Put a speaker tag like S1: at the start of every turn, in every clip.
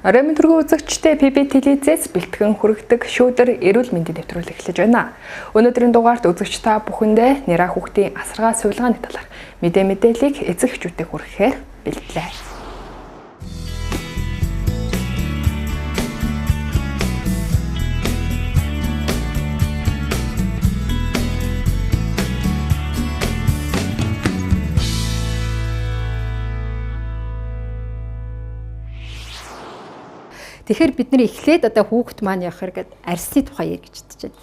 S1: Оройн түргэн үзэгчтэй PB телевизээс бэлтгэн хүргэдэг шүүдэр эрүүл мэндийн нэвтрүүлэг эхлэж байна. Өнөөдрийн дугаарт үзэгч та бүхэндээ нэраа хүүхдийн асаргаа сувилгааны талаар мэдээллийг эцэг эхчүүдэд хүргэхээр бэлтлээ. Тэгэхээр бид нэр эхлээд одоо хүүхэд маань явах хэрэг арьсны тухай ярих гэж бодож байна.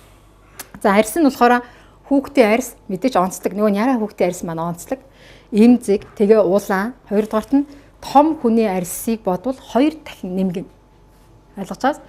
S1: За арьс нь болохоор хүүхдийн арьс мэдээж онцлог. Нөгөө яраа хүүхдийн арьс маань онцлог. Имзэг, тэгээ улаан, хоёрдугаарт нь том хүний арьсыг бодвол 2 дахин нэмгэн. Ойлгож байгаас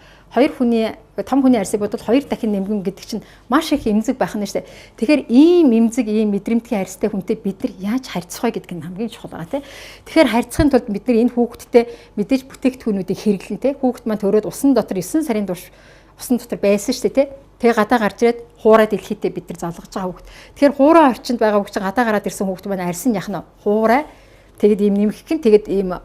S1: том хүний арьсыг бодвол 2 дахин нэмгэн гэдэг чинь маш их имзэг байх нь шүү дээ. Тэгэхээр ийм имзэг, ийм мэдрэмтгий арьстай хүнтэй бид нар яаж харьцах вэ гэдэг нь хамгийн чухал байгаа тийм. Тэгэхээр харьцахын тулд бид нар энэ хүүхэдтэй мэдээж бүтээгдэхүүнүүдийг хэрэглэн тийм. Хүүхэд маань төрөөд усан дотор 9 сарын турш усан дотор байсан шүү дээ тийм. Тэгээ гадаа гарч ирээд хуурай дэлхийдээ бид нар залгаж байгаа хүүхэд. Тэгэхээр хуурай орчинд байгаа хүүхэд гадаа гараад ирсэн хүүхэд маань арьс нь яхна хуурай тэгээд ийм нэмэх гин тэгээд ийм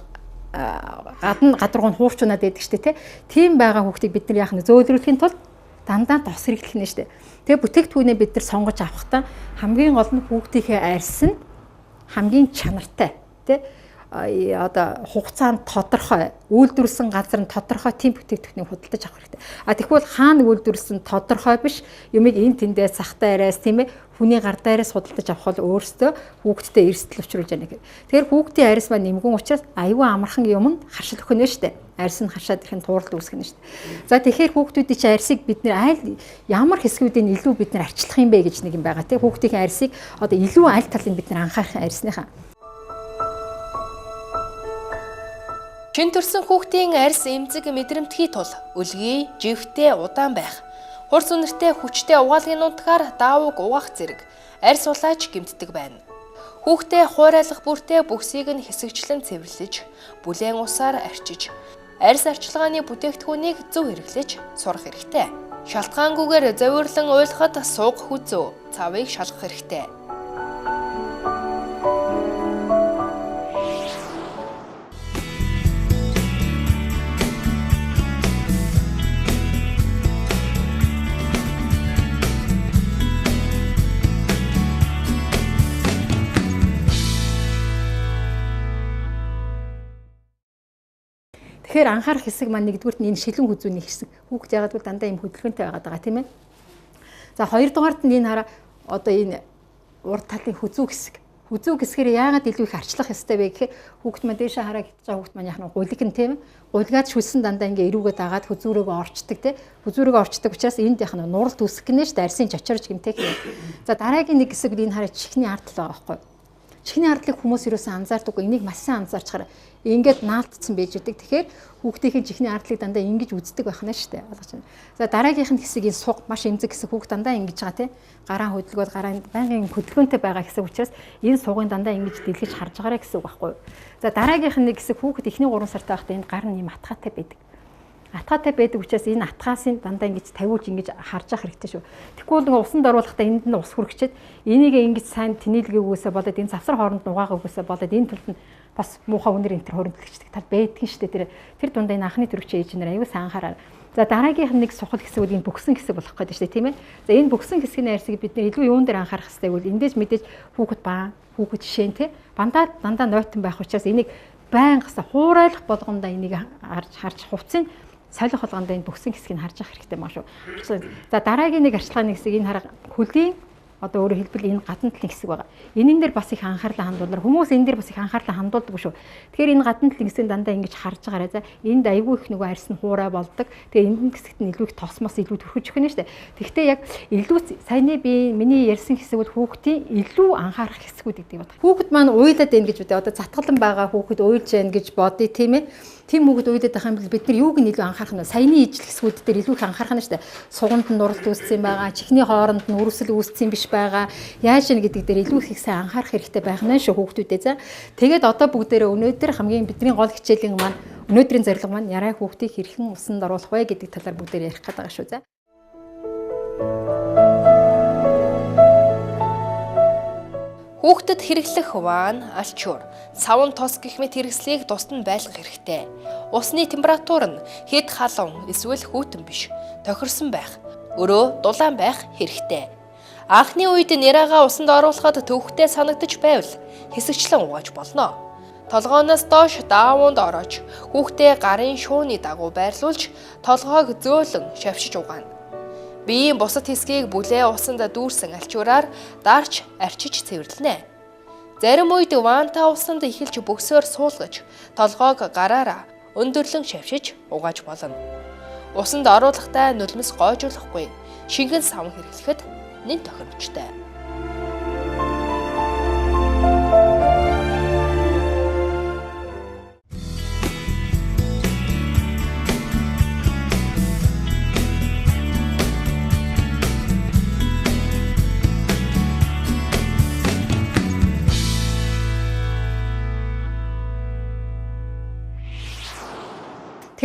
S1: гадаргуун хуурчунаад байдаг шүү дээ тийм байгаа хүүхдийг бид нар яах нь зөөлрүүлэхийн тулд дандаа тос хэрэглэх нь шүү дээ. Тэгээ бүтээгдэхүүнээ бид нар сонгож авахдаа хамгийн гол нь хүүхдийнхээ арьс нь хамгийн чанартай тий одоо хугацаанд тодорхой үйлдвэрлэсэн газар нь тодорхой тийм бүтээгдэхүүнийг худалдаж авах хэрэгтэй. Тэгвэл хаана үйлдвэрлэсэн тодорхой биш юмыг энэ тэндээ сахтай араас тийм ээ хүний гар дээрээс худалдаж авах бол өөрөөсөө хүүхдтэй эрсдэл учруулж яана гэх. Тэгэхээр хүүхдийн арьс маань нэмгэн учраас аюу амархан юм харшил өхөнө шүү дээ. Арьс нь хашаад ирэх нь туурал үүсгэнэ шүү дээ. За тэгэхээр хүүхдүүдийн чинь арьсыг бид нэр ямар хэсгүүдийг илүү бид нар арчлах юм бэ гэж нэг юм байгаа тийм хүүхдийн арьсыг одоо илүү аль талыг бид нар анхаарах арьсныхаа
S2: Чин төрсөн хүүхдийн арьс эмзэг мэдрэмтгий тул өлгий, живхтэй удаан байх. Хурц үнэртэй хүчтэй угаалгын унтахаар даавууг угаах зэрэг арьс улааж гэмтдэг байна. Хүүхдээ хуурайлах бүртээ бүхсийг нь хэсэгчлэн цэвэрлэж, бүлээн усаар арчиж, арьс арчилгааны бүтээгдэхүүнийг зөв хэрэглэж сурах хэрэгтэй. Шалтгаангүйгээр зовирлон уйлахад суугах үзүү, цавыг шалгах хэрэгтэй.
S1: Тэгэхээр анхаарах хэсэг маань нэгдүгürt нь энэ шилэн хүзүүний хэсэг. Хүүхд ягаад гэвэл дандаа юм хөдөлгөөнтэй байгаад байгаа тийм ээ. За хоёрдугаарт нь энэ хараа одоо энэ урд талын хүзүү хэсэг. Хүзүү хэсгээр яагаад илүү их арчлах ёстой вэ гэхээр хүүхд маань дээшээ хараа гэж байгаа хүүхд маань яах нь гулиг нь тийм ээ. Гулгаад шүлсэн дандаа ингээ эрүүгээ дагаад хүзүүрөөгөө орчдөг тийм. Хүзүүрөөгөө орчдөг учраас энд яах нь нуралт үсэх гинэ шүү дээ. Арсын чочорч гэмтэй хээ. За дараагийн нэг хэсэг энэ хараа чихний ард тал байгаа байхгүй. Чихний ардлыг хүмүүс юусэн анзаардаггүй. Энийг маш сайн анзаарчаар ингээд наалтцсан байж идэг. Тэгэхээр хүүхдийн чихний ардлыг дандаа ингэж үздэг байх нь шүү дээ. Ойлгож байна. За дараагийнх нь хэсэг энэ суг маш эмзэг хэсэг хүүхд дандаа ингэж байгаа тийм. Гараа хөдөлгөөд гараа байнгын хөдөлгөөнтэй байгаа хэсэг учраас энэ сугын дандаа ингэж дэлгэж харж байгаарэ гэсэн үг байхгүй юу. За дараагийнх нь нэг хэсэг хүүхд эхний 3 сартай байхдаа энэ гар нь юм атгаатай байдаг. Атгаатай байдаг учраас энэ атгаасын дандаа ингэж тавиулж ингэж харж ах хэрэгтэй шүү. Тэгвэл нэг усанд оруулахдаа энд нь ус хүрчээд энийг ингэж сайн тэнэлгээгүйсээ болоод энэ завсар хооронд нугаагүйсээ болоод энэ төлд нь бас муухай үнэр энэ төр хөрөнгөлөгчдөг тал байдгийн шүү дээ. Тэр дундаа энэ анхны төрөгч ээж нар аюу сайн анхаараа. За дараагийнх нь нэг сухал хэсэг үл энэ бөксөн хэсэг болох гэдэг шүү дээ тийм ээ. За энэ бөксөн хэсгийн арьсыг бид нэр илүү юун дээр анхаарах хэрэгтэй гэвэл эндээс мэдээж хүүхэд баа хүүхэд жишээ нь тийм дандаа нойтон байх учраас энийг байнга хуурайлах болгондоо энийг харж хувцсыг солих болгондоо энэ бөксөн хэсгийг харж авах хэрэгтэй маа шүү. За дараагийн нэг арчилгааны хэсэг энэ хараа хөлийн одоо өөрөөр хэлбэл энэ гадна талын хэсэг байгаа. Энийн дээр бас их анхаарлаа хандуулнаар хүмүүс энэ дээр бас их анхаарлаа хандуулдаг шүү. Тэгэхээр энэ гадна талын хэсэг дандаа ингэж харж байгаарай. За энд айгүй их нөгөө арьс нь хуурай болдог. Тэгээ энэ хэсэгт нь илүү их тосмос илүү төрхөж өгнө шүү дээ. Тэгэхдээ яг илүү саяны би миний ярьсан хэсэг бол хүүхдийн илүү анхаарах хэсгүүд гэдэг байна. Хүүхэд маань уйлаад байна гэж үдээ. Одоо затгалан байгаа хүүхэд уйлж байна гэж бодъё тийм ээ. Тим хүүхэд уйлаад байх юм бол бид нар юуг нь илүү анхаарах нь саяны ижил хэсгүүд дээр илүү их анхаарах нь шүү дээ. Суганд нь нуралт үүссэн байгаа, чихний хооронд нь үрсэл үүссэн биш байгаа. Яаж яах гэдэг дээр илүү их сайн анхаарах хэрэгтэй байх нь шүү хүүхдүүдээ. За тэгээд одоо бүгдээрээ өнөөдөр хамгийн бидний гол хичээлийн маань өнөөдрийн зорилго маань яраа хүүхдийг хэрхэн усанд оруулах вэ гэдэг талаар бүгдээр ярих гэдэг байгаа шүү. За
S2: Хүүхдэд хэрэглэх ван, алчуур, савн тос гэх мэт хэрэгслийг тусад нь байлгах хэрэгтэй. Усны температур нь хэд халуун эсвэл хүйтэн биш, тохирсон байх, өрөө дулаан байх хэрэгтэй. Анхны үед няраагаа усанд оруулахад төвхтэй санагдаж байвал хэсэгчлэн угааж болно. Толгооноос доош даавуунд ороож, хүүхдээ гарын шууны дагуу байрлуулж, толгоог зөөлөн шавшиж угаана. Биеийн бусад хэсгийг бүлээ усанд дүүрсэн алчуураар дарч арчиж цэвэрлэнэ. Зарим үед ванта усанд эхэлж бөксөөр суулгаж, толгоог гараараа өндөрлөн шавшиж угааж болно. Усанд оруулахдаа нулимс гойжуулахгүй, шингэн савн хэрэглэхэд нэн тохиромжтой.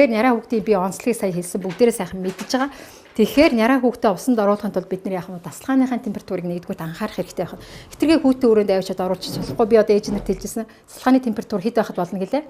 S1: Тэгэхээр няраа хүүхдийн би онцлогийг сая хэлсэн бүгдээрээ сайхан мэдж байгаа. Тэгэхээр няраа хүүхдээ усанд оруулахын тулд бид нар яах вэ? Тасалгааны температурыг нэгдүгээр анхаарах хэрэгтэй байх. Хитрхээ хүүхдээ өрөөнд авчиад оруулчих болохгүй. Би одоо ээж нарт хэлжсэн. Тасалгааны температур хэд байхад болно гэлээ?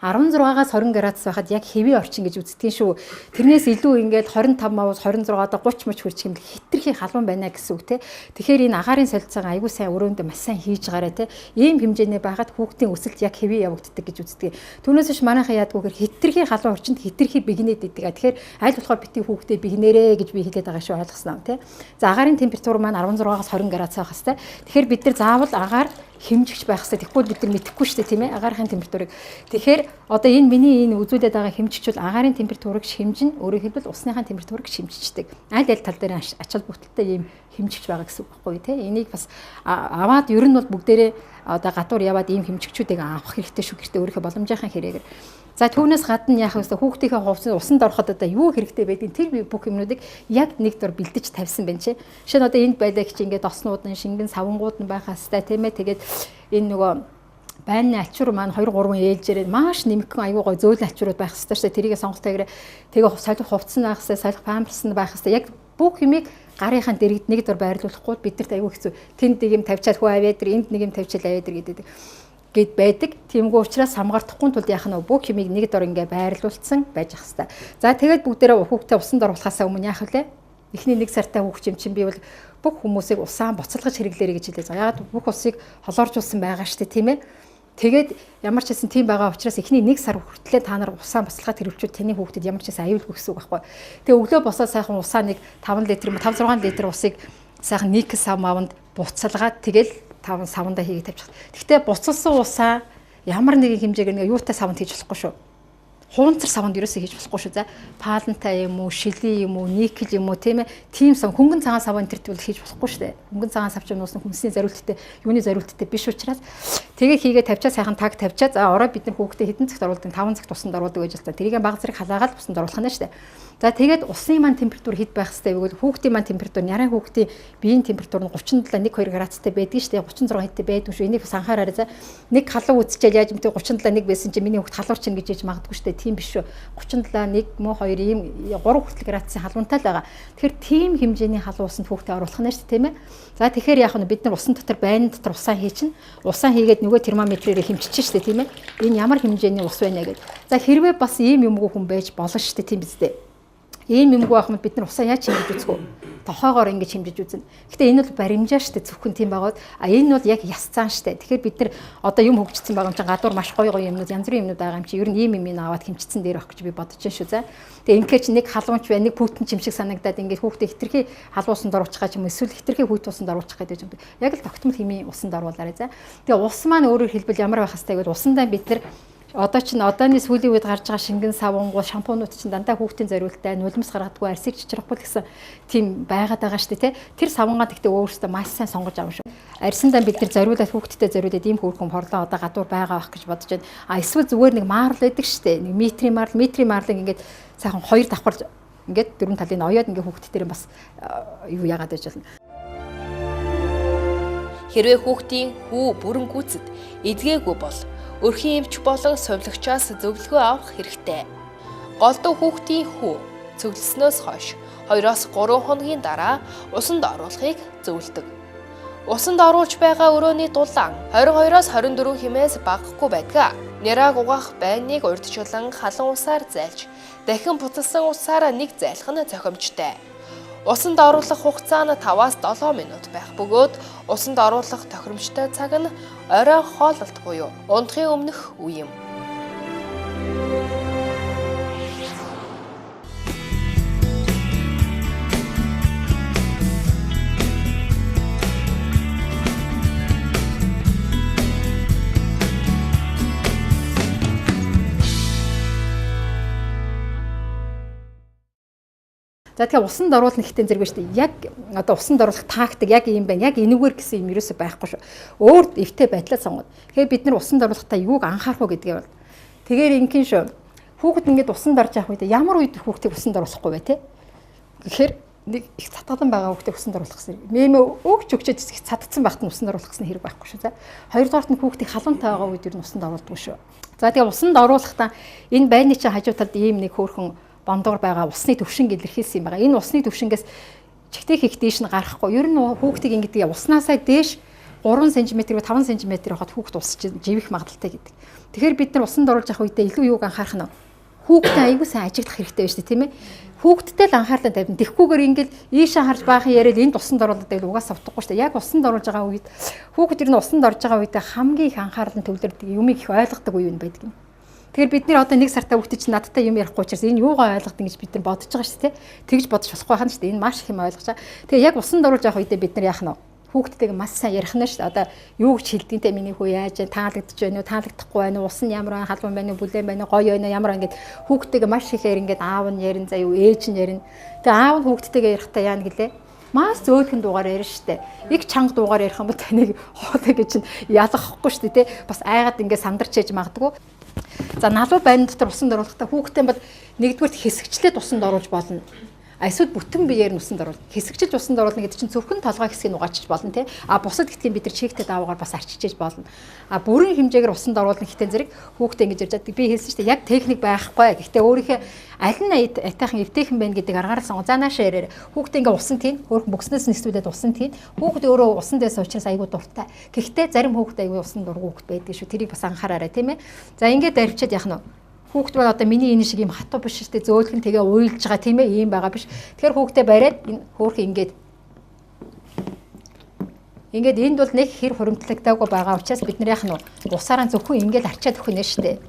S1: 16-аас 20 градус байхад яг хэвийн орчин гэж үздэг шүү. Тэрнээс илүү ингээд 25-аас 26-аад 30 мөч хүрчих юм хитрхи халуун байна гэсэн үг те. Тэгэхээр энэ агаарын солилцоогоо аягүй сайн өрөөндөө маш сайн хийж байгаарэ те. Ийм хэмжээний байхад хүүхдийн өсөлт яг хэвийн явагддаг гэж үздэг. Түүнээс биш манайхаа яадгүйгээр хитрхи халуун орчинд хитрхи бигнээд идэг. Тэгэхээр аль болохоор бити хүүхдээ бигнээрээ гэж би хэлээд байгаа шүү, ойлгосноо те. За агаарын температур маань 16-аас 20 градус байх хэвээр. Тэгэхээр бид нар заавал агаар хэмжигч байх хэрэгтэй. Тэгэхгүй бид нар мэдэхгүй шүү дээ, тийм ээ, агаарын температурыг. Тэгэхээр одоо энэ миний үзүүлээд байгаа хэмжигч бол агаарын температурыг шимжин, өөрөөр хэлбэл усныхаа температурыг шимжичдэг. Аль таль дээр ачаал бүтэлтэй ийм хэмжигч байгаа гэсэн үг байхгүй тий. Энийг бас аваад ер нь бол бүгдээрээ одоо гадуур яваад ийм хэмжигчүүдийг авах хэрэгтэй шүү, гэртээ өөрийнхөө боломжийнхаа хэрэгээр. За түүнээс гадна яах вэ? Хүүхдийнхээ хувцас усанд ороход одоо юу хэрэгтэй байдгийг тэр бүх юмнуудыг яг нэг дор бэлдэж тавьсан байна чи. Жишээ нь одоо энд байлагч ингээд оснууд нь шингэн савангууд нь байх хэвээр тийм ээ. Тэгээд энэ нөгөө байрны ачуур маань 2 3 ээлжээр маш нэмэгхэн аюу гой зөөлөн ачуурууд байх хэвээр шүү. Тэрийг сонголтойгоор тэгээ солих хувцас нь байх хэвээр, солих памперс нь байх хэвээр. Яг бүх юмыг гарынхаа дэрэгд нэг дор байрлуулахгүй бидэрт аюу хэцүү. Тэнд нэг юм тавьчаад хөө аваад ир, энд нэг юм тавьчаад аваад ир гэдэг гэд байдаг. Тиймгүй учраас хамгаардахгүй тулд яах нь бүх юмыг нэг дор ингээ байрлуулсан байж ах хэвээр. За тэгээд бүгдээрээ хүүхдээ усанд оруулахаас өмнө яах вэ? Эхний 1 сартаа хүүхд чинь би бол бүх хүмүүсийг усаан буцалгаж хэрэглээрэй гэж хэлээ. За ягаад бүх усыг холооржуулсан байгаа штэ тийм ээ. Тэгээд ямар ч хэсэн тийм байгаа учраас эхний 1 сар хүртлээр та нар усаан буцалгаад хэрэглүүл таны хүүхдэд ямар ч хэсэн аюулгүй гэсэн үг байхгүй. Тэгээ өглөө босоо сайхан усаа нэг 5 литр 5-6 литр усыг сайхан нэг сав маванд буцалгаад тэгэл 5 савндаа хийгээд тавьчих. Гэхдээ буцалсан усаа ямар нэгэн хэмжээгээр нэг юутай савнд хийж болохгүй шүү. Хуунцар савнд ерөөсөө хийж болохгүй шүү. За паалантай юм уу, шили юм уу, никл юм уу тийм ээ. Тим сав хөнгөн цагаан сав энэ төрт бол хийж болохгүй шүү дээ. Хөнгөн цагаан сав ч юм уу хүнсний зориулттай, юуны зориулттай биш учраас тэгээ хийгээ тавьчаа сайхан таг тавьчаа. За ороо бид нар хүүхдээ хэдэн цагт оруулдаг? 5 цагт усанд оруулдаг гэж байна. Тэрийг баг зэрэг халаагаад усанд оруулах нь шүү дээ. За тэгээд усны маань температур хэд байх хэвээр вэ? Хүүхдийн маань температур, няраа хүүхдийн биеийн температур нь 37-1-2 градустай байдаг шүү дээ. 36 хэдтэй байдаг шүү. Энийг бас анхаараарай. За нэг халуун үзчихэл яаж юмтэй 37-1 байсан чинь миний хүүхд халуур чинь гэж яж магадгүй шүү дээ. Тийм биш шүү. 37-1 муу 2 ийм 3 хүртэл градусын халуунтай л байгаа. Тэгэхээр тийм хэмжээний халуун усанд хүүхдээ оруулах нь шүү дээ, тийм ээ. За тэгэхээр яах вэ? Бид нар усан дотор байрны дотор усаа хийчин. Усаа хийгээд нөгөө термометрээр хэмчиж шүү дээ, тийм ээ. Энэ ямар хэмжээний ус байна гэдэг. За хэрвээ бас ийм юмгүй хүн байж болно шүү дээ, тийм биз дээ. Ийм юмгүй байх юм бид нар усаа яаж хэмжиж үзэх вэ? Тохоогоор ингэж хэмжиж үзнэ. Гэтэ энэ бол баримжаа штэ зөвхөн тийм байгаад энэ бол яг яс цаан штэ. Тэгэхээр бид нар одоо юм хөгжсөн байгаа юм чинь гадуур маш гоё юмнууд янз бүрийн юмнууд байгаа юм чи ер нь ийм юм аваад хэмжицэн дээр авах гэж би бодож байна шүү за. Тэгээ ингээд чи нэг халуунч бай нэг пүтэн чимшиг санагдаад ингээд хүүхдээ хитрхи халуусанд оруулах гэж юм эсвэл хитрхи хүүт усанд оруулах гэж юм. Яг л тогтмол хэмээн усанд оруулаарай за. Тэгээ ус маань өөрөөр хэлбэл ямар байх хэвтэй гэвэл усандаа бид нар одоо ч одооны сүүлийн үед гарч байгаа шингэн савангуу шампунууд чинь дандаа хүүхдийн зориултаа нулимс гаргадаггүй арсыг чичрэхгүй л гэсэн тийм байгаад байгаа шүү дээ тий. Тэр савангаа гэхдээ өөрөөсөө маш сайн сонгож авах шүү. Арьсандаа бид нар зориулаад хүүхдтэд зориулаад ийм хөөрхөн хорлоо одоо гадуур байгаа байх гэж бодож байна. А эсвэл зүгээр нэг маарл байдаг шүү дээ. Нэг метрийн марлыг ингээд сайхан 2 давхар ингээд дөрвөн талын оёод ингээд хүүхдтэрээ бас юу яагаад байж болно.
S2: Хэрвээ хүүхдийн хүү бүрэн гүйцэд эдгээгүй бол өрхийн эмч болон сувлагчаас зөвлөгөө авах хэрэгтэй. Голдуу хүүхдийн хүү цөглснөөс хойш 2-3 хоногийн дараа усанд оруулахыг зөвлөдөг. Усанд оруулж байгаа өрөөний дулаан 22-оос 24 хэмээс багахгүй байдаг. Няраг угаах байныг урьдчилан халуун усаар зайлж, дахин буцалсан усаар нэг зайлах нь зохимжтой. Усанд оруулах хугацаа нь 5-аас 7 минут байх бөгөөд усанд оруулах тохиромжтой цаг нь орой хоололт буюу унтахын өмнөх үе юм.
S1: За тэгэхээр усанд оруулах гэхдээ зэрэг шүү дээ. Яг одоо усанд оруулах тактик яг юм байна. Яг энэгээр гэсэн юм ерөөсөй байхгүй шүү. Өөр эвтэй байдлаа сонгоод. Тэгэхээр бид нар усанд оруулахдаа юуг анхаарах уу гэдгээ бол. Тэгэхээр ингийн шүү. Хүүхэд ингээд усанд орж явах үед ямар үед хүүхдийг усанд оруулахгүй вэ те? Тэгэхээр нэг их цатгалан байгаа хүүхдийг усанд оруулах гэсэн. Мэмэ өгч их цадцсан байхад нь усанд оруулах гэсэн хэрэг байхгүй шүү. За. Хоёрдугаарт нь хүүхдийг халуунтай байгаа үед ер нь усанд оруулдаг шүү. За тэгээ усанд оруулахдаа энэ байрны чинь хажуу талд ийм нэг хөөрхөн бондоор байгаа усны төвшинг илэрхийлсэн юм байгаа. Энэ усны төвшингээс чигтэй хийх дээш нь гарахгүй. Ер нь хүүхдийг ингэдэг уснаасаа дээш 3 см-г 5 см хот хүүхд ус живэх магадaltaй гэдэг. Тэгэхээр бид нар усанд оруулж явах үедээ илүү юуг анхаарах нь хүүхдээ аягүй сайн ажиглах хэрэгтэй байна шүү дээ, тийм ээ. Хүүхдтэй л анхаарлаа тавина. Тэгхгүйгээр ингээл ийшээ харж баахан яриад энд усанд оруулаад байл угаасаа утгагүй шүү дээ. Яг усанд оруулж байгаа үед хүүхэд ер нь усанд орж байгаа үедээ хамгийн их анхаарал нь төвлөрдөг, юмыг их ойлгодог үе юм байдаг юм. Тэгэхээр бид нэр одоо нэг сартаа хүүхдээ чинь надтай юм ярихгүй учраас энэ юугаа ойлгоод ингэж бид нар бодож байгаа шүү дээ. Тэгж бодож болохгүй хань шүү дээ. Энэ маш их юм ойлгож байгаа. Тэгээ яг усанд оруулж явах үедээ бид нар яах нь вэ? Хүүхдтэйгээ маш сайн ярих нь шүү дээ. Одоо юу гэж хэлдэгтэй миний хүү яаж таалагдж байна уу, таалагдахгүй байна уу, ус нь ямар байна, халуун байна уу, бүлээн байна уу, гоё байна уу, ямар ингээд хүүхдтэйгээ маш ихээр ингээд аав нь ярин заа юу, ээж нь ярин. Тэгээ аав нь хүүхдтэйгээ ярихдаа яана гэлээ. Маш зөөлхөн дуугаар ярина шүү дээ. Их чанга дуугаар ярих юм бол таныг хоолой гэж чинь ялгахгүй шүү дээ, тий. Бас айгаад ингээд сандарч ээж магадгүй. За налуу байрны дотор усанд оруулахдаа хүүхдээ бол нэгдүгээр хэсэгчлээд усанд оруулж болно. Эсвэл бүтэн биеэр нь усанд оруулна. Хэсэгчилж усанд оруулна гэдэг чинь зөвхөн толгой хэсгийг угаачиж болно тий. А бусад гэдгийг бид нар чигтэй даавуугаар бас арчиж болно. А бүрэн хэмжээгээр усанд оруулна гэхдээ зэрэг хүүхдээ ингэж ярьж байгаа. Би хэлсэн шүү дээ. Яг техник байхгүй. Гэхдээ өөрийнхөө аль нь айтайхан эвтэйхэн байна гэдэг аргаар сонгоо. За наашаа яриа. Хүүхдээ ингээ усан тийм. Хөөрхөн бөкснөөс нэсвүүлээд усан тийм. Хүүхдээ өөрөө усан дэс учраас айгүй дуртай. Гэхдээ зарим хүүхдээ айгүй усан дургу хүүхд байдаг шүү. Тэрийг бас анхаараарай тийм ээ. За ингээд дарчаад яах нь вэ? Хүүхд бол одоо миний энэ шиг юм хатуу биш шүү дээ. Зөөлхөн тэгээ уйлж байгаа тийм ээ. Ийм байгаа биш. Тэгэхээр хүүхдээ бариад энэ хөөрхөн ингээд энд бол нэг хэр хуримтлагдаагүй байгаа учраас бид нар яах нь вэ? Усаараа зөвхөн ингээд арчаад өгөх нэ шүү дээ.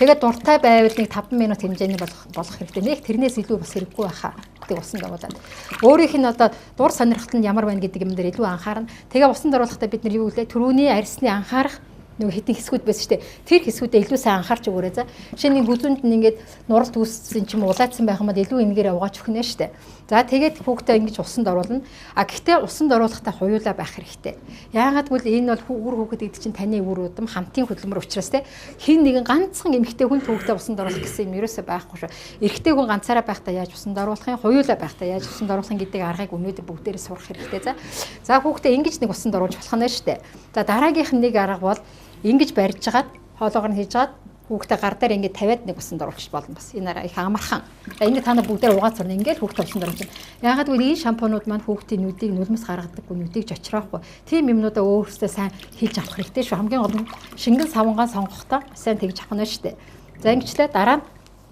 S1: Тэгээд дуртай байвал нэг 5 минут хэмжээний болох хэрэгтэй. Нэг тэрнээс илүү бас хэрэггүй байхаа. Тэг усанд оруулаад. Өөрийнх нь одоо дур сонирхол нь ямар байна гэдэг юм дээр илүү анхаарна. Тэгээ усанд оруулахдаа бид нар юу гэлээ? Төрөүний арьсны анхаарах нэг хитэн хэсгүүд байсан шүү дээ. Тэр хэсгүүдэд илүү сайн анхаарч өгөөрэй за. Жишээ нь хүзүүнд нь ингээд нуралт үүссэн ч юм улаацсан байх юм бол илүү энэгээр угааж өгнө шүү дээ. За тэгээд хүүхдээ ингэж усанд оруулна. А гэхдээ усанд оруулахдаа хуйлаа байх хэрэгтэй. Яагаад гэвэл энэ бол үр хүүхэд гэдэг чинь таны үр удам хамтын хөдөлмөр учраас те хин нэгэн ганцхан эмэгтэй хүн хүүхдээ усанд оруулах гэсэн юм ерөөсөө байхгүй шүү. Эрэгтэй хүн ганцаараа байхдаа яаж усанд оруулах юм, хуйлаа байхдаа яаж усанд оруулах юм гэдэг аргыг өнөөдөр бүгдээрээ сурах хэрэгтэй за. За хүүхдээ ингэж нэг усанд оруулж болох нь шүү дээ. За дараагийнх нь нэг арга бол ингэж барьж хагаад хоолоогоор нь хийж хагаад хүүхдээ гар дээр ингэ тавиад нэг усанд оруулчих болно бас. Энэ арга их амархан. Ингэ та нар бүгдээр угааж сурна. Ингээл хүүхдээ усанд оруулж байна. Ягаад гэвэл энэ шампунууд маань хүүхдийн нүдийг нулимс гаргадаггүй, нүдийг жочроохгүй. Тийм юмнуудаа өөрөөсөө сайн хийж авах хэрэгтэй шүү. Хамгийн гол нь шингэн савнгаа сонгохдоо сайн тэгж авах нь шүү дээ. За ингэчлээ дараа нь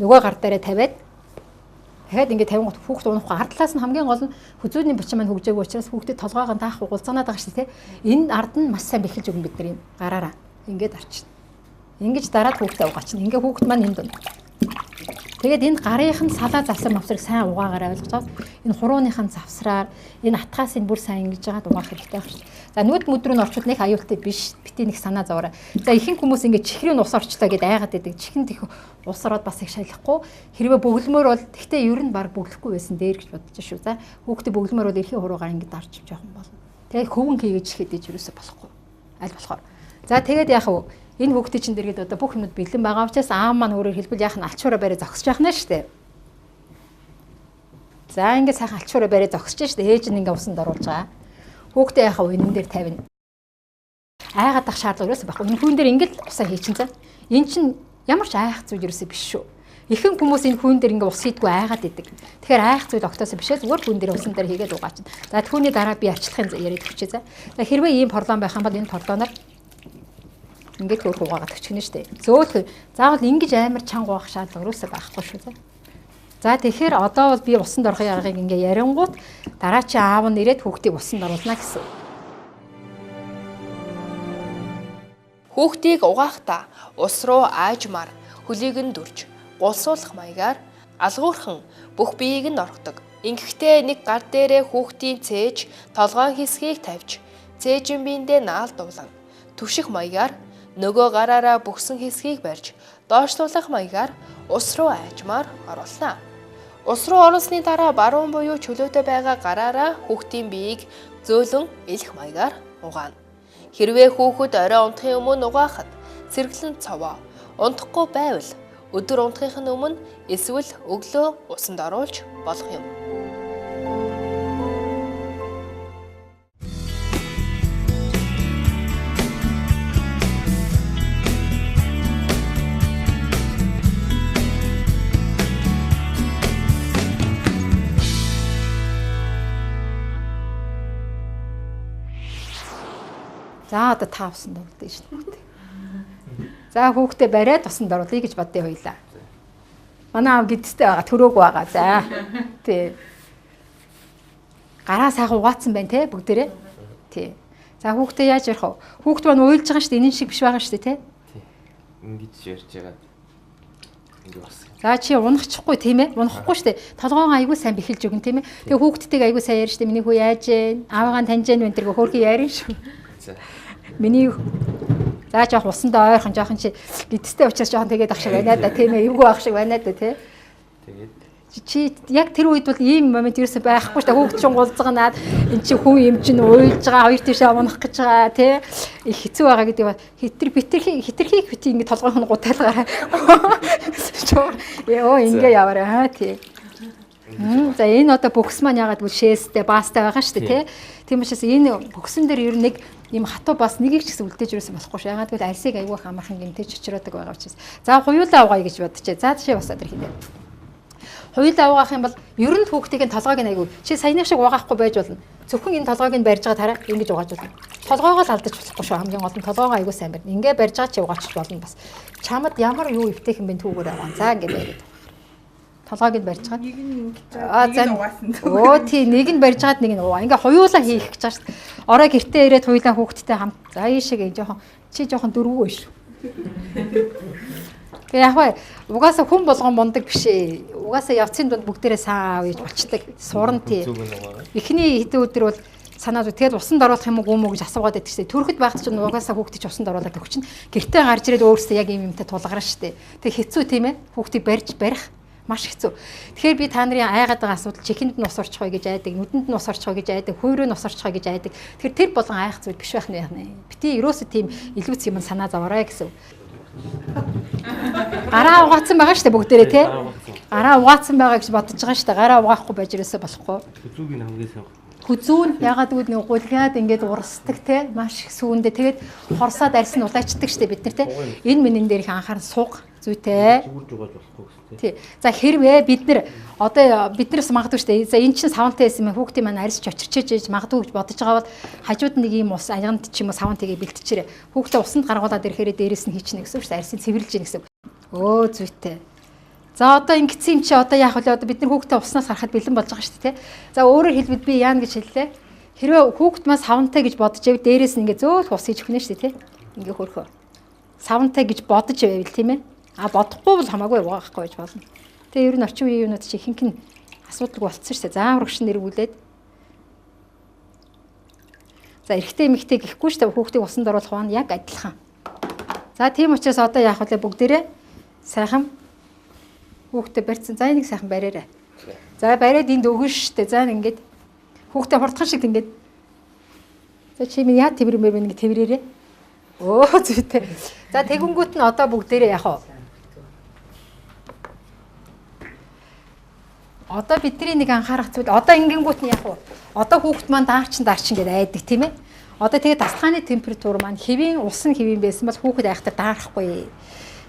S1: нөгөө гар дээрээ тавиад дахиад ингэ 50 гот хүүхд унахгүй. Ард талаас нь хамгийн гол нь хүзүүний бучин маань хөгжөөгүй учраас хүүхдэд толгойгоо таах гулцганаад байгаа шүү дээ. Энэ ард нь маш сайн бэхэлж өгнө бид нар юм гараараа. Ингээд арчна. Ингэж дараад хүүхдээ угаачна. Ингээ хүүхд маань энд байна. Тэгээд энэ гарынх нь салаа завсар мавсрыг сайн угаагаараа ойлгож байгаа. Энэ хурууныхын завсраар энэ атгаас энэ бүр сайн ингэж жагаад угаах хэрэгтэй байна. За нүд мөдрөө нь орчууд нэг аюултай биш. Бити нэг санаа зовоорой. За ихэнх хүмүүс ингээ чихрийн ус орчлоо гэдээ айгаад байдаг. Чихэнд их ус ороод бас их шалахгүй. Хэрвээ бөглөмөр бол гэхдээ ер нь баг бөглөхгүй байсан дээр гэж бодож шүү. За хүүхдээ бөглөмөр бол эрхийн хуруугаар ингэ дарж жоох юм болно. Тэгээд хөвөн хийгээд чихэдэж юусоо болохгүй. Аль болохоор. За тэгээд яах вэ? Энэ хүүхдийн чинь дэргээд одоо бүх юмуд бэлэн байгаа учраас аав маань өөрөөр хэлбэл яах нь алчуураа барай зогсож яах нь шүү дээ. За ингээд сайхан алчуураа барай зогсож шүү дээ. Ээж нь ингээд усанд оруулж байгаа. Хүүхдээ яах вэ? Энэ дээр тавина. Айгаад ах шаардлага ерөөсөө байхгүй. Энэ хүн дээр ингээд усаа хийчин цаа. Энэ чинь ямар ч айх зүйл ерөөсөө биш шүү. Ихэнх хүмүүс энэ хүүн дээр ингээ ус хийдгүй айгаад идэг. Тэгэхээр айх зүйл октоос бишээ зүгээр хүүн дээр усан дээр хийгээд угаачна. За түүний дараа би арчлахын яриад өгчээ за. За хэрвээ ийм порлон байх юм бол энэ порлоноор ингээд хөөх угаагаад өчгнэ штэ. Зөөлхөн заавал ингэж амар чанга угаах шаардлага юусаа байхгүй шүү за. За тэгэхээр одоо бол би усанд орох аргыг ингээ ярингуут дараа чи аав нь ирээд хүүхдийг усанд оруулна гэсэн.
S2: Хүүхдийг угаахдаа ус руу аажмаар хөлийг нь дүрж, гулсуулах маягаар алгуурхан бүх биеийг нь орхдог. Ингэхдээ нэг гар дээрээ хүүхдийн цээж толгойн хэсгийг тавьж, цээжин биендээ наалдуулан түших маягаар нөгөө гараараа бүгсэн хэсгийг барьж, доошлуулах маягаар ус руу аажмаар оруулна. Ус руу оруулсны дараа баруун буюу чөлөөтэй байгаа гараараа хүүхдийн биеийг зөөлөн элэх маягаар угаана. Хэрвээ хүүхэд орой унтахын өмнө угаахад цэргэлэн цовоо унтахгүй байвал өдөр унтахын өмнө эсвэл өглөө усанд оруулж болох юм.
S1: За одоо та усанд оруулдаг шүү дээ. За хүүхдээ бариад усанд оруулъя гэж бодъё хоёлаа. Манай аав гидстэй байгаа төрөөгүй байгаа. За. Тий. Гараа сайхан угаацсан байна те бүгдээрээ. Тий. За хүүхдээ яаж ярих вэ? Хүүхд маань уйлж байгаа шүү дээ. Энэ шиг биш байгаа шүү дээ те.
S3: Тий. Ингэж ярьж байгаа. Ингэ бас.
S1: За чи унахчихгүй тийм ээ. Унахгүй шүү дээ. Толгоон айгүй сайн бэхэлж өгөн тийм ээ. Тэгээ хүүхдтэйг айгүй сайн ярь шүү дээ. Миний хүү яаж вэ? Аавыгаа таньж байна вэ? Тэр хөөрхий ярина шүү. Миний за жоох усандаа ойрхон жоохон чи гидстэй учраас жоохон тэгээд ах шиг байна да тийм ээ эвгүй ах шиг байна да тий. Тэгээд чи яг тэр үед бол ийм момент ерөөсөй байхгүй шүү дээ. Хүүхд чинь гулзганаад эн чи хүн юм чинь уйлж байгаа хоёр тийшээ унах гэж байгаа тий. Их хэцүү байгаа гэдэг ба хитрхийг бити ингэ толгойн нь гутайлгаараа. Йоо ингэ яваарай тий. За энэ одоо бөхс маань ягаад бол шээстэй баастай байгаа шүү дээ тий. Тийм учраас энэ бөхсөн дээр ер нь нэг ийм хатуу бас нэгийг ч гэсэн үлдээж юусэн болохгүй шүү. Ягаад гэвэл арьсыг аягүй хамархан гэмтэж чичрээдэг байгаа учраас. За хуйлаа угаая гэж бодчихъя. За тийшээ бас өдр хийлээ. Хуйлаа угаах юм бол ер нь хүүхдийн толгойг нь аягүй. Чи саяны шиг угаахгүй байж болно. Зөвхөн энэ толгойг нь барьж байгаа тараа ингэж угааж болно. Толгойгоо л алдаж болохгүй шүү. Хамгийн гол нь толгойгоо аягүй сайн барь. Ингээ барьж байгаа чи угаачих болно бас. Чамд ямар юу өвтэйх юм бэ түүгээр аваа. За ингээ бариад. Толгойг нь барьж байгаа. Нэг нь угаасан. Оо тий, нэг нь барьж байгаад нэг нь угаа. Ингээ хуйлаа хийх гэж байгаа шүү. Орой гэртээ ирээд хуйлаа хүүхдтэй хамт. За ийшээ жоохон дөрвөө шүү. Тэгээ яг бай угаасаа хүн болгон мундаг биш ээ. Угаасаа явцын дунд бүгдээрээ саа гэж болчдаг. Суран тий. Эхний хэдэн өдөр бол санаад тэгээд усанд оруулах юм уу гэж асуугаад байдаг шүү. Төрөхөд байхад ч угаасаа хүүхдийг ч усанд оруулаад өгч чинь гэртээ гарч ирээд өөрөөсөө яг юм юмтай тулгарна шүү. Тэгээ хэцүү тийм ээ. Хүүхдийг барих маш хэцүү. Тэгэхээр би та нарын айгаад байгаа асуудал чихэнд нь ус орчихоё гэж айдаг, нүдэнд нь ус орчихоё гэж айдаг, хүйрөө нь ус орчихоё гэж айдаг. Тэгэхээр тэр болон айх зүйл биш байх нь. Бити ерөөсөө тийм илүүц юм санаа зовоорой гэсэн. Гараа угаацсан байгаа шүү дээ бүгдээрээ тий. Гараа угаацсан байгаа гэж бодож байгаа шүү дээ. Гараа угаахгүй байж ерөөсөө болохгүй.
S3: Хүзүүг нь хамгийн сайн.
S1: Хүзүү нь ягаад гэвэл нэг гулгаад ингээд урсдаг тий. Маш их сүүндээ тэгээд хорсоод арьс нь улаачдаг шүү дээ бид нар тий. Энэ минэн дээр их анхаарал сууг зүйтэй.
S3: Зүгүрж угааж болохгүй гэсэн
S1: тий. За хэрвээ бид нар одоо биднээс магадгүй шүү дээ. За эн чинь савантай байсан юм хүүхдийн маань арьс чочирчээж ээж магадгүй гэж бодож байгаа бол хажууд нэг юм ус аяганд ч юм уу савантайгээ бэлтчээрээ хүүхдээ усанд гаргуулад ирэхээр дээрээс нь хийчихнэ гэсэн үг шүү дээ. Арьсыг цэвэрлж ийн гэсэн үг. Өө зүйтэй. За одоо ингэсэн юм чи одоо яах вэ? Одоо бид нар хүүхдээ уснаас харахад бэлэн болж байгаа шүү дээ, тий. За өөрөөр хэлбэл би яана гэж хэллээ. Хэрвээ хүүхд маань савантай гэж бодож байвал дээрээс нь ингээ зөөх ус хийж өгнө шүү дээ, тий. Ингээ хөрхөө. Савантай гэж бодож байвал тийм ээ. А бодохгүй бол хамаагүй угаахгүй байж болно. Тэгээ ер нь орчин үеийн юмнууд чи ихэнх нь асуудалгүй болцсон шүү дээ. Заавар өгшин нэргүүлээд. За эрэгтэй эмэгтэй гэхгүй шүү дээ. Хүүхдийг усанд оруулах нь яг адилхан. За тийм учраас одоо яах вэ? Бүгдээрээ сайхан хүүхдээ барьцсан. За энийг сайхан бариарай. За бариад энд өгнө шүү дээ. За ингээд хүүхдээ хурдхан шиг ингээд. За чи минь яа тэврэмээр байна ингэ тэврээрээ. Оо зүйтэй. За тэгэнгүүт нь одоо бүгдээрээ яах вэ? Одоо бидний нэг анхаарах зүйл одоо ингэнгүүт нь яг уу одоо хүүхд маань даарчин гэдэг айдаг тийм ээ. Одоо тэгээ дасгалгааны температур маань хэвийн усан хэвийн байсан бол хүүхэд айхтар даарахгүй.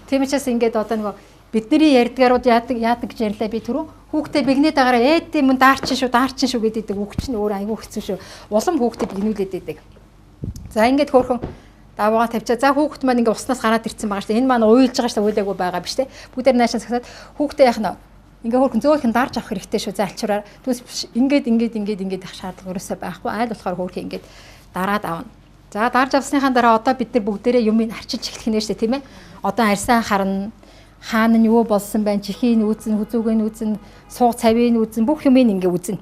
S1: Тийм учраас ингээд одоо нөгөө бидний ярьдгаарууд яадаг гэж ярьлаа би түрүү. Хүүхдээ бигнээд агараа ээдийн мөн даарчин шүү гэдэг үг чинь өөр айгүй хэцүү шүү. Улам хүүхдээ бигнүүлээд байдаг. За ингээд хөөрхөн даваагаа тавьчаа. За хүүхэд маань ингээд уснаас гараад ирсэн байгаа шүү. Энэ маань уйлж байгаа шүү. Уйлаагүй байгаа биш те. Бүгдээр наашаа сагсаад хүүхдээ яах нь ингээ хөөрхөн зөөхөн дарж авах хэрэгтэй шүү. За альчураар. Түнс ингээд ах шаардлага өрөөсөө байхгүй. Айл болохоор хөөрхөн ингээд дараад авна. За дарж авсныхаа дараа одоо бид нар бүгдээрээ юмыг арчилж эхлэх нэ шүү, тийм ээ. Одоо арьсан харна. Хаана нь юу болсон байна? Чихийг үүзэн, хүзүүг нь үүзэн, сууг цавийг нь үүзэн, бүх юмыг ингээ үүзэн.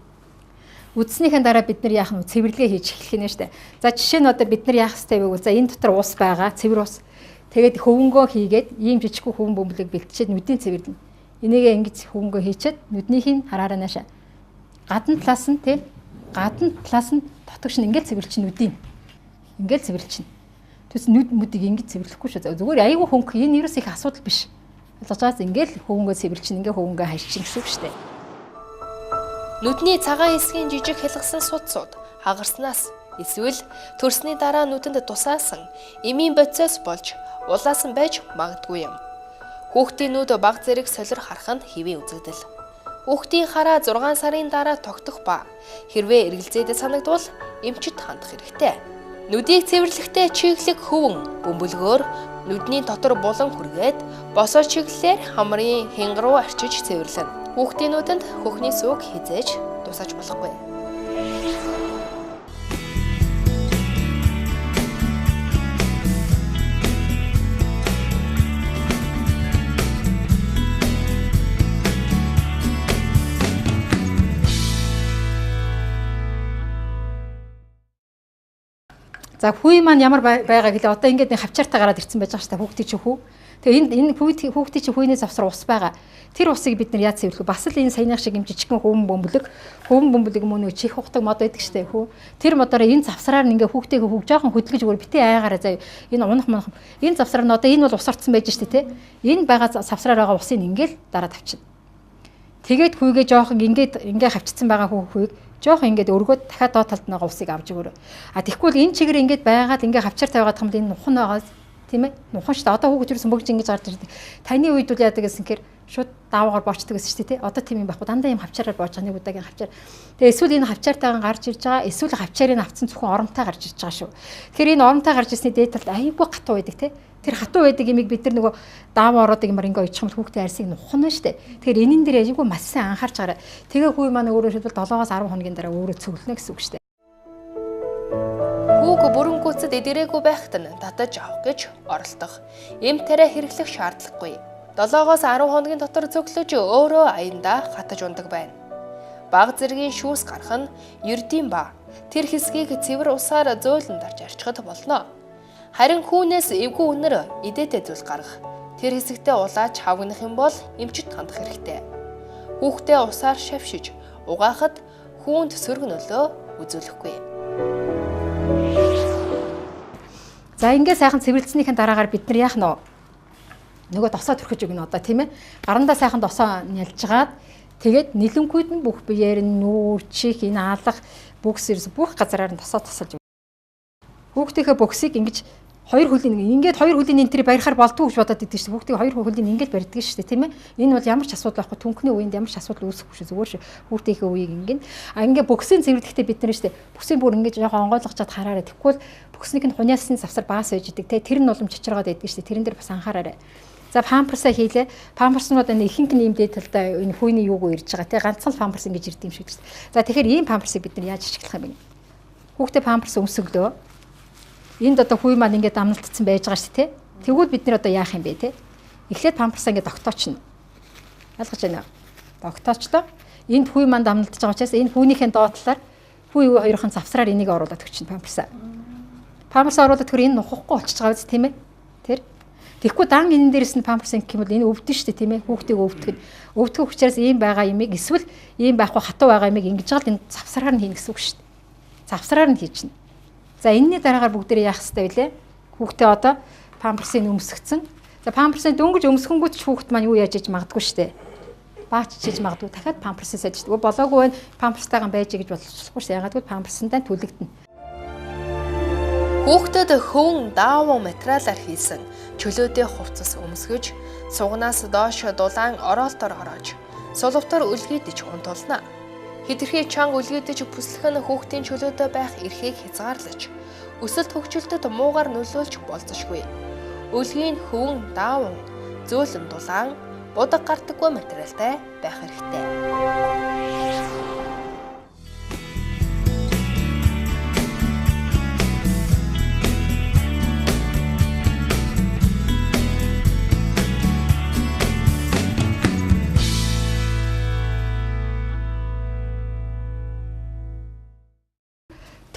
S1: Үдснийхэн дараа бид нар яах нь цэвэрлэгээ хийж эхлэх нь штэ. За жишээ нь одоо бид нар яах ёстой вэ гэвэл за энэ дотор ус байгаа, цэвэр ус. Тэгээд хөвөнгөө хийгээд ийм жижигхэн хөвөн бөмбөлөг бэлтчихэд нүдийн цэвэрлэнэ. Энийгээ ингэж хөвөнгөө хийчихэд нүднийхийг хараараа наашаа. Гадна талаас нь тий. Гадна талаас нь дотогш нь ингээд цэвэрлчин нүдийн. Ингээд цэвэрлчин. Тэс нүд мүдийг ингэж цэвэрлэхгүй шүү. Зүгээр айгүй хөнгө энэ ерөөс их асуудал биш. Ойлгож байгаас ингээд хөвөнгөө цэвэрлчин, ингээд хөвөнгөө хайшчин гэсэн үг штэ.
S2: Нүдний цагаан хэсгийн жижиг хялгсан судсууд хагарснаас эсвэл төрсний дараа нүдэнд тусаасан эмийн бодисоос болж улаасан байж магадгүй юм. Хүүхдийн нүд баг зэрэг солир харах нь хэвээ үзэгдэл. Хүүхдийн хараа 6 сарын дараа тогтох ба хэрвээ эргэлзээд санагдвал эмчит хандах хэрэгтэй. Нүдийг цэвэрлэхдээ чиглэг хөвөн бөмбөлгөөр нүдний дотор булан хүргээд босоо чиглэлээр хамрын хинг руу арчиж цэвэрлэнэ. Хүүхдийн нүдэнд хөхний сүг хизээж тусаж болохгүй.
S1: За хүй маань ямар байгаа гэлээ одоо ингээд нэг хавчаартай гараад ирсэн байж байгаа шүү дээ хүүхдийн чинь хүү. Тэгээ энэ хүүхдийн чинь хүйний завсар ус байгаа. Тэр усыг бид нар яаж цэвэрлэх вэ? Бас л энэ саяных шиг юм жижигхэн хөвөн бөмбөлөг мөн нэг чих ухдаг мод байдаг шүү дээ хүү. Тэр модоор энэ завсраар ингээ хүүхдийг жоохон хөдөлгөж өгөр битээ айгаараа заяа. Энэ унах манах. Энэ завсраар нь одоо энэ бол ус орцсон байж штэ тэ. Энэ байгаа завсраар байгаа усыг ингээл дараад авчина. Тэгээд хүйгээ жоохон ингээ хавчсан байгаа хүйг жоохон ингээд өргөөд дахиад доод талд байгаа усыг авч өгөөрэй. А тэгвэл энэ чигээр ингээд байгаад ингээ хавчаар тавигаад юм энэ нухан байгаа тийм ээ. Нухан шүү дээ. Одоо хүүхэд юусэн богж ингэж гарч ирдэг. Таны үед үл яадаг гэсэн хэрэг шууд даавгаар боочдөг гэсэн шүү дээ. Одоо тийм юм байхгүй. Дандаа юм хавчаараар боож байгаа нэг удаагийн хавчаар. Тэгээ эсвэл энэ хавчаартайгаа гарч ирж байгаа. Эсвэл хавчаарыг авцсан зөвхөн оромтой гарч ирж байгаа шүү. Тэгэхээр энэ оромтой гарч ирсний дээд талд аюулгүй хатуу байдаг тийм. Тэр хатуу байдаг имийг бид нар нөгөө даав ороод юмар ингээ очихмол хүүхдээ арьсыг нухна штэ. Тэгэхээр энэн дээр аюулгүй маш сайн анхаарч гараа. Тэгээ хүй маань өөрөө шийдвэл 7-аас 10 хоногийн дараа өөрөө цөглөнө гэсэн үг штэ.
S2: Хүүг бүрэн гүйцэд эдгэрээгүй байхад нь татаж авах гэж оролдох. Эм тарай хэрэглэх шаардлагагүй. 7-оос 10 хоногийн дотор цөглөж өөрөө аяндаа хатаж ундаг байна. Баг зэргийн шүүс гарах нь ердийн ба тэр хэсгийг цэвэр усаар зөөлөн дарж арчхад болно. Харин хүүнээс эвгүй үнэр идээтэй зүйл гарах. Тэр хэсэгтээ улаач хавгнах юм бол эмчит хандах хэрэгтэй. Хүүхдээ усаар шавшиж угаахад хүүнд сөрөг нөлөө үзүүлэхгүй.
S1: За ингээ сайхан цэвэрлснийхэн дараагаар бид нар яах нь нөгөө досоо төрхөж өгнө одоо тийм ээ. Гарандаа сайхан досоо нялжгаад тэгээд нэлэнхүйд нь бүх биеэр нь нүүр чих энэ аалах бүкс ерөөс бүх газараар нь досоо тосолж өгнө. Хүүхдийнхээ бөксийг ингэж хоёр хөлийн энтри барихаар болдгүй гэж бодоод идэв шүү. Хүүхдийг хоёр хөлийн ингэж барьдаг шүү дээ, тийм ээ. Энэ бол ямар ч асуудал байхгүй. Түнхний үеинд ямар ч асуудал үүсэхгүй шүү. Зүгээр шүү. Хүүхдийнхээ үеийг ингэн. А ингээ бөксийн цэвэрлэхдээ бид нар шүү дээ. Бөксийн бүр ингэж жоохон онгойлгочаад хараарай. Тэгвэл бөкснийг нь хуняасны завсар баас байж идэг, те. Тэр нь улам чичиргаад байдаг шүү дээ. Тэрэн дээр бас анхаараарай. За памперсаа хийлээ. Памперснууд энэ ихэнх нь имдээд талдаа энэ хүйний юуг ирж байгаа, те. Ганцхан памперс ингэж ирд юм шиг шүү. За тэгэхээр ийм памперсыг бид нар яаж ашиглах юм бэ? Хүүхдээ памперс өмсөглөө. Энд одоо хүй маань ингээд амналтцсан байж байгаа шүү тий. Тэгвэл бид нэр одоо яах юм бэ тий? Эхлээд памперсаа ингээд тогтоочно. Ойлгож байна уу? Тогтоочлоо. Энд хүй маань амналтж байгаа учраас энэ хүүнийхээ доотлоор хүй хоёрын завсраар энийг оруулаад өгчин памперсаа. Памперсаа оруулаад тэр энэ нухахгүй болчихж байгаа биз тийм ээ? Тэр. Тэгэхгүй дан энэ дээрээс нь памперс ингэх юм бол энэ өвдөн шүү дээ тийм ээ? Хүүхдийг өвдөх нь. Өвдөх учраас ийм байгаа юмыг эсвэл ийм байхгүй хатуу байгаа юмыг ингэж жаал энэ завсраар нь хийнэ гэсэн үг шүү дээ. Завсраар нь хийчихнэ. За энэний дараагаар бүгдээ яах хэрэгтэй вүлээ? Хүүхдээ одоо памперсыг өмсгцэн. За памперсыг дөнгөж өмсгөнгүүт ч хүүхд маань юу яаж иж магадгүй штэ. Баач чиж магадгүй дахиад памперсыг сэж штэ. Болоогүй байна. Памперстайгаа байж гэж болчихлохгүй штэ. Ягаад гэвэл памперсандаа түлэгдэнэ.
S2: Хүүхдэд хөвөн даавуу материалаар хийсэн чөлөөтэй хувцас өмсгөж Сугнаас доош дулаан ороолтоор ороож, сулвтар үлгийдэж унтулна. Хэтэрхий чанга үлгийдэж бүслэх нь хүүхдийн чөлөөтэй байх эрхийг хязгаарлаж, өсөлт хөгжилтөд муугар нөлөөлж болзошгүй. Үлгийн хөвөн даавн, зөөлөн дулаан, будаг гардаггүй материалтай байх хэрэгтэй.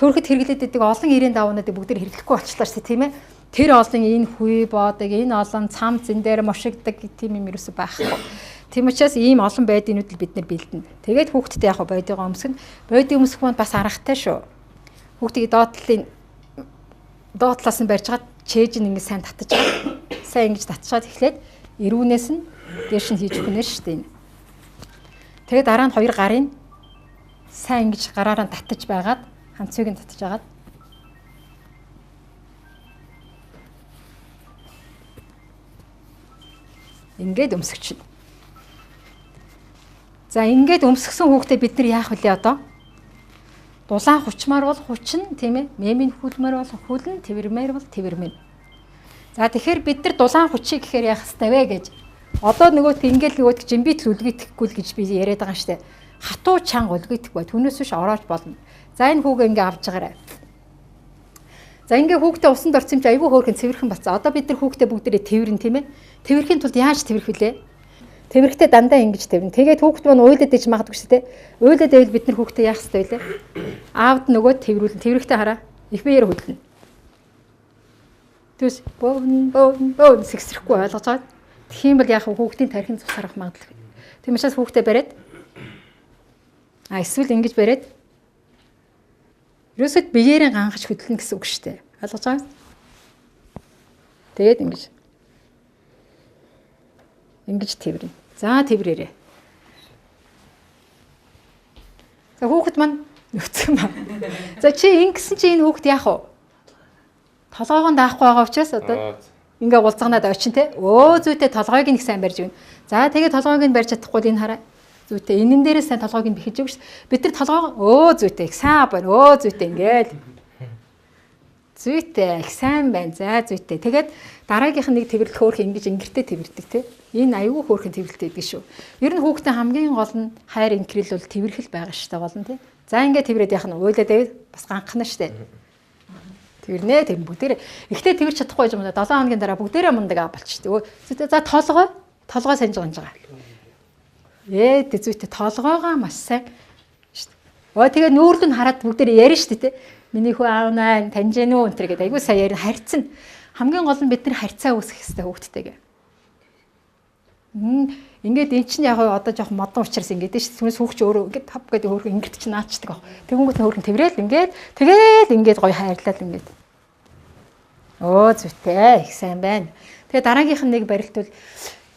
S1: Төрөхөд хэрэглээд байдаг олон ирийн даваануудыг бүгдээр хэрэглэхгүй болчихлоо шүү дээ, тийм ээ. Тэр олон энэ хүй боодог, энэ олон цам зэн дээр мошигдаг тийм юм ерөөсөй байхгүй. Тийм учраас ийм олон байдгийнууд л бид нар бэлдэнэ. Тэгээд хүүхдэд яг бодиогоо өмсгөн. Бодиг өмсөх маань бас аргатай шүү. Хүүхдийг доотлоос нь барьж гаад чээж нь ингэ сайн татаж байгаа. Сайн ингэж татчихад эхлээд эрүүнээс нь дээш нь хийж өгнө шүү дээ. Тэгээд дараа нь хоёр гарын сайн ингэж гараараа татаж байгаад хамцыг нь татаж агаад ингээд өмсгөчнө. За ингээд өмсгсөн хүүхдээ бид нар яах вэ одоо? Дулаан хучмаар бол хучин, тийм ээ. Мемийн хүлмээр бол хүлэн, тэрвэрмээр бол тэрвэрмэн. За тэгэхээр бид нар дулаан хучиг гэхээр яах ёстой вэ гэж. Одоо нөгөөт ингээд жимбит л үлгийтгэхгүй л гэж би яриад байгаа юм штэ. Хатуу чанга үлгийтгэх бай. Түүнээс биш ороож болно. За энэ хүүгээ ингээ авч байгаарай. За ингээ хүүхдээ усанд орсон юм чи айгүй хөөрхөн цэвэрхэн бацаа. Одоо бид нар хүүхдээ бүгдээрээ тэвэрэн тийм ээ. Тэвэрхийн тулд яаж тэвэрх вүлээ? Тэвэрхтээ дандаа ингэж тэвэрнэ. Тэгээд хүүхд маань уйлаад иж магадгүй шүү дээ. Уйлаад байвал бид нар хүүхдээ яах ёстой вэ? Аавд нөгөө тэврүүлэн. Тэвэрхтээ хараа. Их биеэр хөдлөнө. Түс бон сэгсрэхгүй ойлгож байгаа. Тэгэх юм бол яах вэ? Хүүхдийн тархин цус харах магадлал. Тийм учраас хүүхдээ бариад эсвэл ингэж бариад ерөөсөд биеэрээ ганхаж хөдлөн гэсэн үг шүү дээ. Ойлгож байгаа юм? Тэгээд ингэж тэврэн. За тэврээрээ. За хүүхэд маань нүцгэн ба. За чи ингэсэн чи энэ хүүхэд яах вэ? Толгойгоо даахгүй байгаа учраас одоо ингээ гулцганаад очин те. Өө зүйтэй толгойг нэг сайн барьж өгнө. За тэгээд толгойг нь барьж чадахгүй энэ хараа. Зүйтэй энэн дээрээ сайн толгойг нь бихэж өгч бид нар толгойгоо зүйтэй их сайн байна. Зүйтэй ингээл. Зүйтэй их сайн байна. За зүйтэй. Тэгээд дараагийнх нь нэг тэвэрлэх хөөх ингэж ингэртэй тэвэрдэг те. Энэ аюу хөөрхөн тэвэрлэлтэй байдаг шүү. Ер нь хүүхдээ хамгийн гол нь хайр инкрил бол тэвэрхэл байгаа шүү дээ гол нь те. За ингээ тэврээд яах нь уйлаад байвал бас ганхна шүү дээ. Тэрнээ тэр бүгдээ ихтэй тэрч чадахгүй юм да 7 хоногийн дараа бүгдээрээ мундаг болчихтой. За толгой санаж байгаа. Зүйтэй толгойгоо маш сайн шүү дээ. Тэгээ нүүрлө нь хараад бүгдээр ярина шүү дээ. Миний хүү аав наа таньж гэнэ үү энэ гэдэг айгуу сайн ярина харьцна. Хамгийн гол нь бид нар харьцаа үүсгэх хэрэгтэй хүүхдтэйгээ. Ингээд эн чинь яг одоо жоох модон учраас ингээд шүү. Түүнээс хүүхч өөрөө ингээд тав гэдэг хөөрхөн ингээд чинь наачдаг. Тэгэнгүүт хөөрхөн тэврээл ингээд тэгээд ингээд гоё хайрлал ингээд. Зүйтэй их сайн байна. Тэгээ дараагийнх нь нэг барилтвал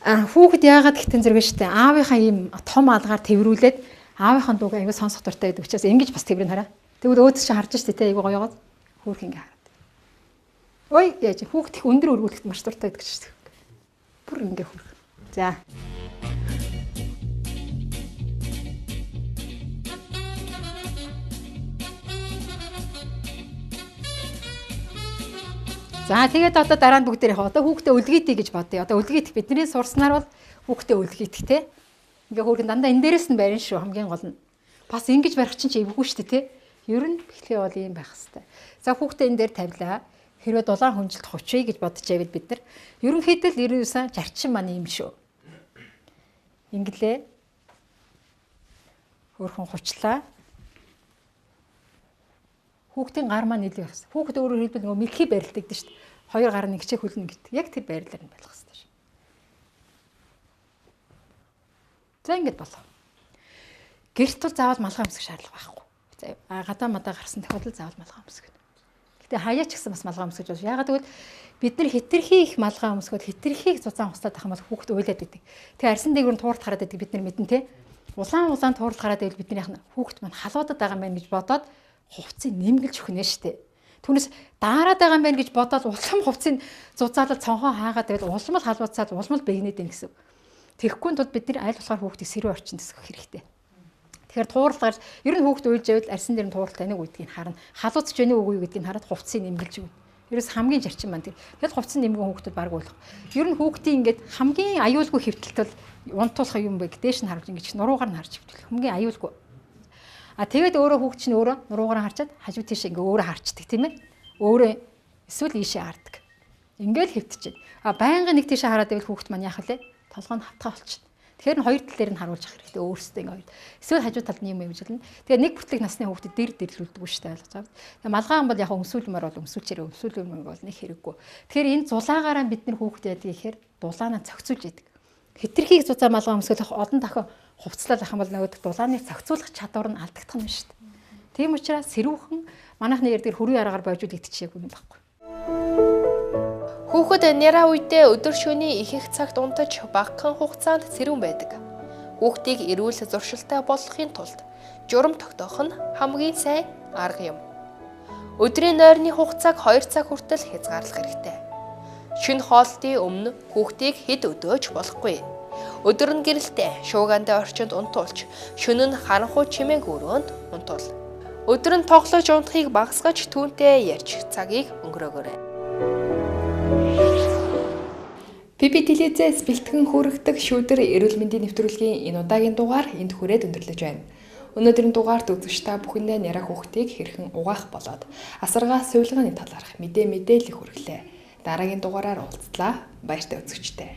S1: хүүхэд яагаад гэтэн зэрэг штэ аавынхаа ийм том алгаар тэврүүлээд аавынхаа дууг аягүй сонсох дуртай байдаг учраас ингэж бас тэврэн хараа. Тэгвэл өөдөөс чи харж штэ те аягүй гоёгоод хүүх ингэ хараад. Ой яаж хүүхэд их өндөр өргүүлэхэд маш дуртай байдаг штэ. Бүр ингэ хүүх. За. За тэгээд одоо дараа нь бүгдээр яг одоо хүүхдээ үлгийтэй гэж бодъё. Одоо үлгийт бидний сурснаар бол хүүхдээ үлгийт те. Ингээ хүүхэн дандаа энэ дээрээс нь барина шүү хамгийн гол нь. Бас ингэж барих чинь ч эвгүй шүү дээ те. Ер нь бэлхээ бол ийм байх хэвээр. За хүүхдээ энэ дээр тавилаа. Хэрвээ дулаан хүнжилт хувчъя гэж бодож байвал бид нар ерөнхийдөө л 99 зарчим маань юм шүү. Инглээ. Хөөрхөн хучлаа. Хүүхдийн гар маань нийлэх гэсэн. Хүүхд өөрөөр хэлбэл нөгөө мэлхий барилдаг дээ шүү дээ. Хоёр гар нь нэгчээ хөлнө гэдэг. Яг тэр байрлалаар нь байх хэрэгтэй шүү. За ингэж болоо. Гэрт бол заавал малгай өмсөх шаардлага байхгүй. Гадаа мадаа гарсан тохиолдолд заавал малгай өмсгөнө. Гэтэ хаяач гэсэн бас малгай өмсгөж байна. Ягаад гэвэл бид нар хитрхи их малгай өмсгөд хитрхи их зузаан хуслаад ах юм бол хүүхд уйлаад идэг. Тэгээ арьсан дээгүүр туурд хараад идэг бид нар мэднэ те. Улаан туурд хараад байвал бидний хүүхд маань халуудад байгаа юм байна гэж бодоод хувцсыг нэмгэлж өгнө штэ. Түүнээс даарад байгаа юм байна гэж бодоод улам хувцсыг зузаалал цонхоо хаагаад тэгэл улам л халууцаад улам л бэгнээд юм гэсэн. Тэгэхгүй тул бид нар аль болохоор хүүхдийг сэрүү орчинд төсгөх хэрэгтэй. Тэгэхээр тууралгаар ер нь хүүхд уйлж байвал арьсан дээр нь тууралт тайныг үүдгийг харна. Халууцж байна уу үгүй гэдгийг хараад хувцсыг нэмгэлж өгнө. Ерөөс хамгийн зарчим маань тэр. Тэгэл хувцсан нэмгэн хүүхдүүд баг болох. Ер нь хүүхдийн ингээд хамгийн аюулгүй хэвтэлт бол унтуулах юм бэ гэдээш нь харуулж ингэж нуруугаар нь харж хэвтэл. Хамгийн аюулгүй. Тэгээд өөрөө хүүхд чинь өөрөө нуруугаар харчаад хажуу тийш ингээ өөрөө харчдаг тийм ээ. Өөрөө эсвэл ийшээ хардаг. Ингээл хэвтэж байна. Байнга нэг тийшээ хараад байвал хүүхд маань яах вэ? Толгой нь хатгаа болчихно. Тэгэхээр хоёр тал дээр нь харуулж ах хэрэгтэй өөрсдөө ингээ. Эсвэл хажуу талд нь юм явуулна. Тэгээ нэг бүртлэг насны хүүхдэд дээр дэрлүүлдэг шүү дээ ойлгож байгаа. Тэгээ малгаан бол яг өмсүүлмээр бол өмсүүлчээрээ бол нэг хэрэггүй. Тэгэхээр энэ зулаагаараа бид нар хүүхд яадаг гэхээр дулаанаа цогцолж яадаг. Хитрхийг зузаа малгай өмсгөх олон дахин хувцлал ах юм бол нөгөө дулааныг цогцоолох чадвар нь алдагдах юм шүү дээ. Тийм учраас сэрүүхэн манайхны ярдэр хөрийн аргаар бойжуул идчихээг юм баггүй.
S2: Хүүхэд няраа үедээ өдөр шөнийн их цагт унтаж багахан хугацаанд сэрүүн байдаг. Хүүхдийг эрүүл зуршилтай болгохын тулд журам тогтоох нь хамгийн сайн арга юм. Өдрийн нойрны хугацааг 2 цаг хүртэл хязгаарлах хэрэгтэй. Шөнө хоолтын өмнө хүүхдийг хэд өдөөж болохгүй. Өдөр нь гэрэлтэй, шуугандаа орчинд унтуулж, шөнө нь харанхуй чимээг өрөөнд унтуул. Өдөр нь тоглож унтахыг багасгаж түүнтэй ярьж цагийг өнгөрөөгөөрэй. ПП телевизээс бэлтгэн хүргэдэг шүүдэр эрүүл мэндийн нэвтрүүлгийн энэ удаагийн дугаар энд хүрээд өндөрлөж байна. Өнөөдрийн дугаарт үзэгч та бүхэндээ няраа хүүхдийг хэрхэн угаах болоод асаргаа сувилгааны талаарх мэдээлэл хүргэлээ. Дараагийн дугаараар уулзлаа. Баяртай үзэгчтэй.